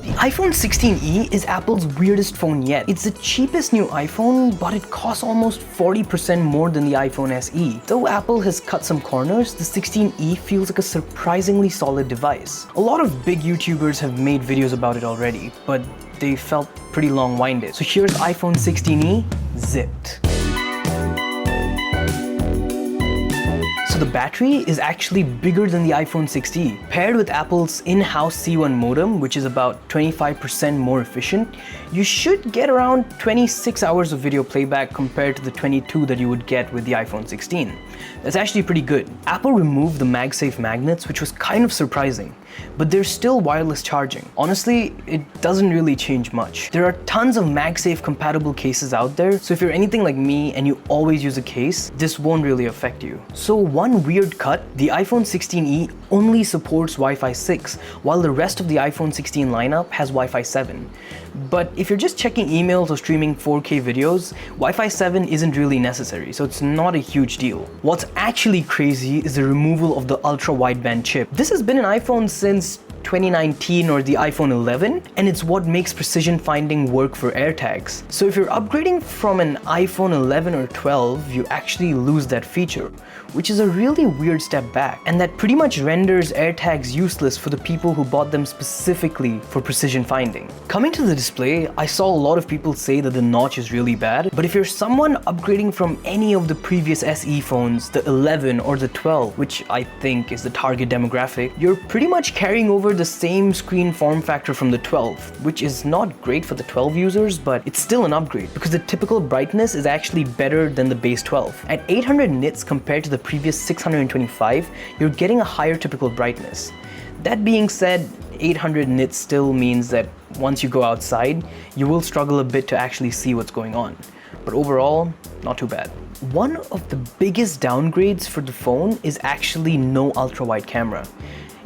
The iPhone 16e is Apple's weirdest phone yet. It's the cheapest new iPhone, but it costs almost 40% more than the iPhone SE. Though Apple has cut some corners, the 16e feels like a surprisingly solid device. A lot of big YouTubers have made videos about it already, but they felt pretty long-winded. So here's iPhone 16e zipped. So the battery is actually bigger than the iPhone 6e. Paired with Apple's in-house C1 modem, which is about 25% more efficient, you should get around 26 hours of video playback compared to the 22 that you would get with the iPhone 16. That's actually pretty good. Apple removed the MagSafe magnets, which was kind of surprising, but there's still wireless charging. Honestly, it doesn't really change much. There are tons of MagSafe compatible cases out there, so if you're anything like me and you always use a case, this won't really affect you. So one weird cut, the iPhone 16e only supports Wi-Fi 6, while the rest of the iPhone 16 lineup has Wi-Fi 7. But if you're just checking emails or streaming 4K videos, Wi-Fi 7 isn't really necessary, so it's not a huge deal. What's actually crazy is the removal of the ultra-wideband chip. This has been an iPhone since 2019 or the iPhone 11, and it's what makes precision finding work for AirTags. So if you're upgrading from an iPhone 11 or 12, you actually lose that feature, which is a really weird step back, and that pretty much renders AirTags useless for the people who bought them specifically for precision finding. Coming to the display, I saw a lot of people say that the notch is really bad, but if you're someone upgrading from any of the previous SE phones, the 11 or the 12, which I think is the target demographic, you're pretty much carrying over the same screen form factor from the 12, which is not great for the 12 users, but it's still an upgrade because the typical brightness is actually better than the base 12. At 800 nits compared to the previous 625, you're getting a higher typical brightness. That being said, 800 nits still means that once you go outside, you will struggle a bit to actually see what's going on. But overall, not too bad. One of the biggest downgrades for the phone is actually no ultra-wide camera.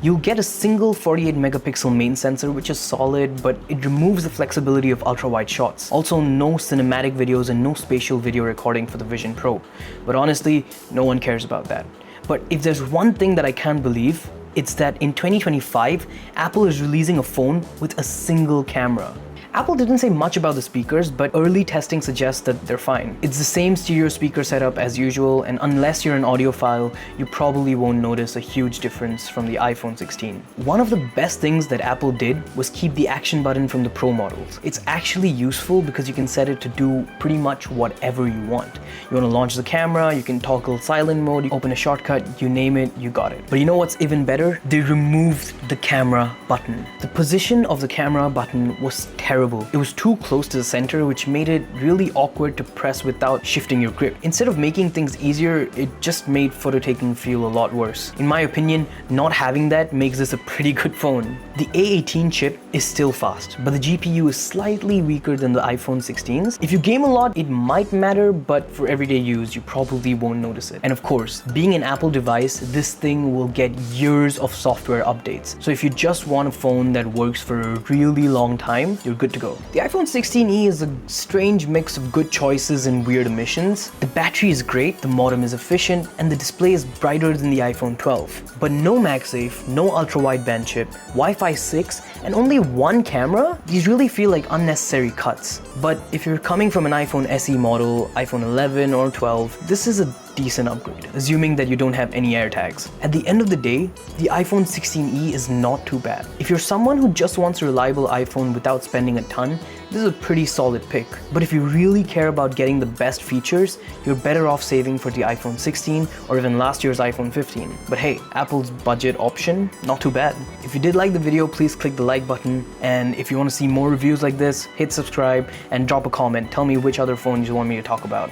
You'll get a single 48 megapixel main sensor, which is solid, but it removes the flexibility of ultra-wide shots. Also, no cinematic videos and no spatial video recording for the Vision Pro. But honestly, no one cares about that. But if there's one thing that I can't believe, it's that in 2025, Apple is releasing a phone with a single camera. Apple didn't say much about the speakers, but early testing suggests that they're fine. It's the same stereo speaker setup as usual, and unless you're an audiophile, you probably won't notice a huge difference from the iPhone 16. One of the best things that Apple did was keep the action button from the Pro models. It's actually useful because you can set it to do pretty much whatever you want. You want to launch the camera, you can toggle silent mode, you open a shortcut, you name it, you got it. But you know what's even better? They removed the camera button. The position of the camera button was terrible. It was too close to the center, which made it really awkward to press without shifting your grip. Instead of making things easier, it just made photo taking feel a lot worse. In my opinion, not having that makes this a pretty good phone. The A18 chip is still fast, but the GPU is slightly weaker than the iPhone 16s. If you game a lot, it might matter, but for everyday use, you probably won't notice it. And of course, being an Apple device, this thing will get years of software updates. So if you just want a phone that works for a really long time, you're good to go. The iPhone 16e is a strange mix of good choices and weird omissions. The battery is great, the modem is efficient, and the display is brighter than the iPhone 12. But no MagSafe, no ultra-wideband chip, Wi-Fi 6, and only one camera? These really feel like unnecessary cuts. But if you're coming from an iPhone SE model, iPhone 11 or 12, this is a decent upgrade, assuming that you don't have any AirTags. At the end of the day, the iPhone 16e is not too bad. If you're someone who just wants a reliable iPhone without spending a ton, this is a pretty solid pick. But if you really care about getting the best features, you're better off saving for the iPhone 16 or even last year's iPhone 15. But hey, Apple's budget option, not too bad. If you did like the video, please click the like button. And if you want to see more reviews like this, hit subscribe and drop a comment. Tell me which other phones you want me to talk about.